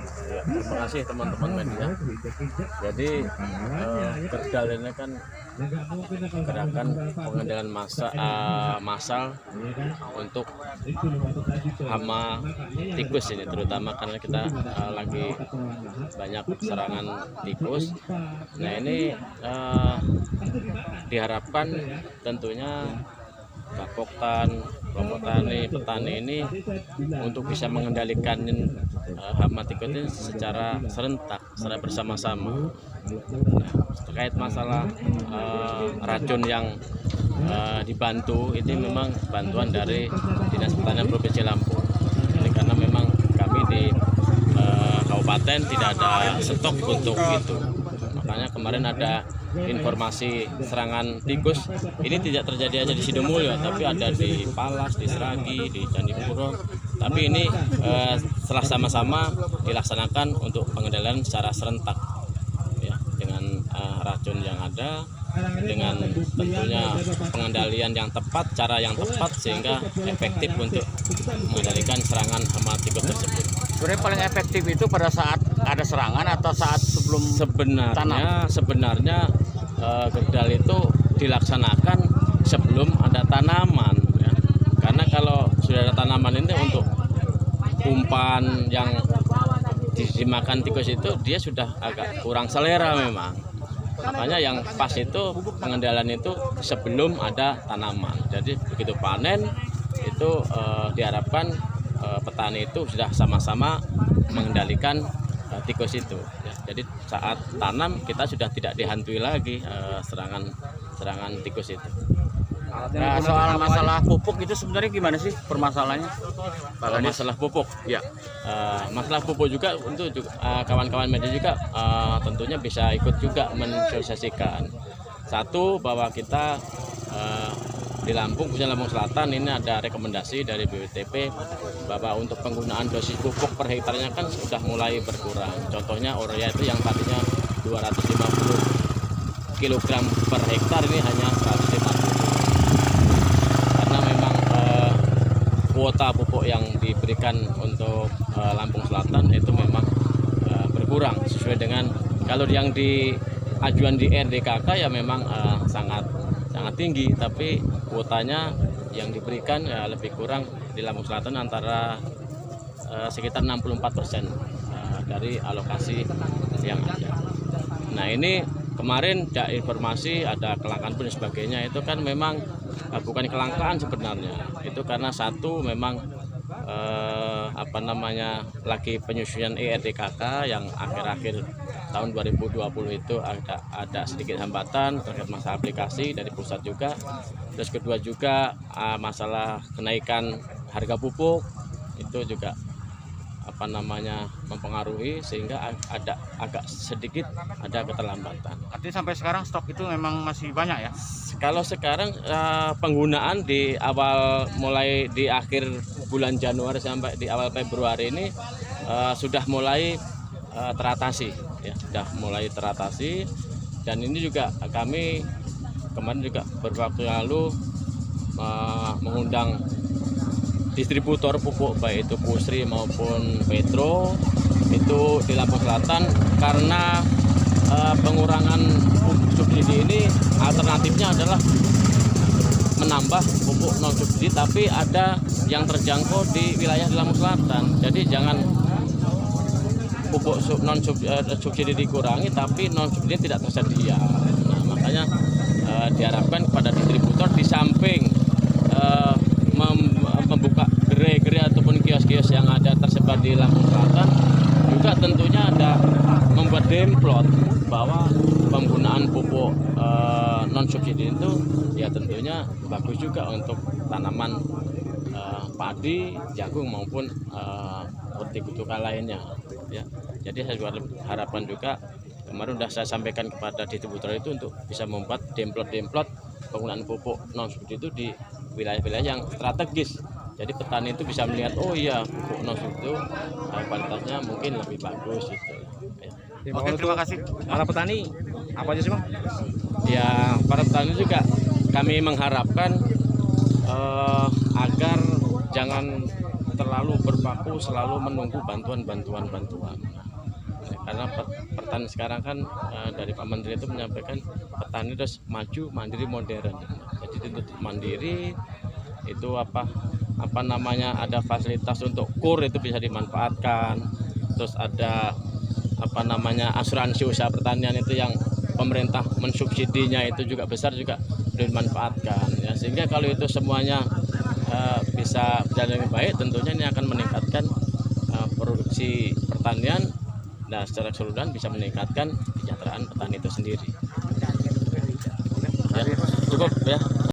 Ya, terima kasih teman-teman media. Jadi Kerdal ini kan gerakan pengendalian massal untuk hama tikus ini, terutama karena kita lagi banyak serangan tikus. Nah ini diharapkan tentunya Bapoktan, kelompok petani ini untuk bisa mengendalikan hama tikus ini secara serentak, secara bersama-sama. Nah, terkait masalah racun yang dibantu, ini memang bantuan dari Dinas Pertanian Provinsi Lampung. Jadi karena memang kami di kabupaten tidak ada stok untuk itu. Makanya kemarin ada informasi serangan tikus ini tidak terjadi aja di Sidomulyo, tapi ada di Palas, di Seragi, di Candipuro. Tapi ini setelah sama-sama dilaksanakan untuk pengendalian secara serentak, ya, dengan racun yang ada, dengan tentunya pengendalian yang tepat, cara yang tepat sehingga efektif untuk mengendalikan serangan hama tikus tersebut. Sebenarnya paling efektif itu pada saat ada serangan atau saat sebelum sebenarnya Kerdal itu dilaksanakan sebelum ada tanaman, ya. Karena kalau sudah ada tanaman ini untuk umpan yang dimakan tikus itu dia sudah agak kurang selera memang. Makanya yang pas itu pengendalian itu sebelum ada tanaman. Jadi begitu panen itu diharapkan petani itu sudah sama-sama mengendalikan tikus itu, ya. Jadi saat tanam kita sudah tidak dihantui lagi serangan tikus itu. Nah, soal masalah pupuk itu sebenarnya gimana sih permasalahannya? Kalau masalah pupuk, ya masalah pupuk juga untuk kawan-kawan media juga tentunya bisa ikut juga mensosialisasikan. Satu, bahwa kita di Lampung, khususnya Lampung Selatan, ini ada rekomendasi dari BWTP bahwa untuk penggunaan dosis pupuk per hektarnya kan sudah mulai berkurang. Contohnya urea itu yang tadinya 250 kg per hektar ini hanya 150. Karena memang kuota pupuk yang diberikan untuk Lampung Selatan itu memang berkurang sesuai dengan kalau yang diajuan di RDKK ya memang sangat tinggi, tapi kuotanya yang diberikan ya lebih kurang di Lampung Selatan antara sekitar 64% dari alokasi yang ada. Nah ini kemarin ada informasi ada kelangkaan pun dan sebagainya, itu kan memang bukan kelangkaan sebenarnya, itu karena satu memang lagi penyusunan ERDKK yang akhir-akhir tahun 2020 itu ada sedikit hambatan terkait masalah aplikasi dari pusat juga. Terus kedua juga masalah kenaikan harga pupuk itu juga mempengaruhi sehingga ada agak sedikit ada keterlambatan. Artinya sampai sekarang stok itu memang masih banyak ya? Kalau sekarang penggunaan mulai di akhir bulan Januari sampai di awal Februari ini sudah mulai teratasi, ya, sudah mulai teratasi. Dan ini juga kami kemarin juga beberapa waktu lalu mengundang distributor pupuk baik itu Pusri maupun Petro itu di Lampung Selatan, karena pengurangan pupuk subsidi ini alternatifnya adalah menambah pupuk non subsidi, tapi ada yang terjangkau di wilayah di Lampung Selatan. Jadi jangan pupuk non subsidi dikurangi tapi non subsidi tidak tersedia. Nah, makanya diharapkan kepada distributor di samping membuka gerai-gerai ataupun kios-kios yang ada tersebar di Lampung Selatan, juga tentunya ada membuat demplot bahwa penggunaan pupuk non subsidi itu ya tentunya bagus juga untuk tanaman padi, jagung maupun hortikultura lainnya, ya. Jadi saya juga harapan juga kemarin sudah saya sampaikan kepada distributor itu untuk bisa membuat demplot penggunaan pupuk non subsidi itu di wilayah-wilayah yang strategis. Jadi petani itu bisa melihat, oh iya pupuk non subsidi itu kualitasnya mungkin lebih bagus gitu. Ya. Oke, terima kasih. Para petani apa aja sih Bang? Ya, para petani juga kami mengharapkan agar jangan terlalu berpaku selalu menunggu bantuan. Karena petani sekarang kan dari Pak Menteri itu menyampaikan petani terus maju, mandiri, modern. Jadi untuk mandiri itu apa namanya, ada fasilitas untuk kur itu bisa dimanfaatkan. Terus ada apa namanya, asuransi usaha pertanian itu yang pemerintah mensubsidinya itu juga besar, juga dimanfaatkan ya. Sehingga kalau itu semuanya bisa berjalan dengan baik, tentunya ini akan meningkatkan produksi pertanian dan secara keseluruhan bisa meningkatkan kesejahteraan petani itu sendiri. Ya, cukup ya.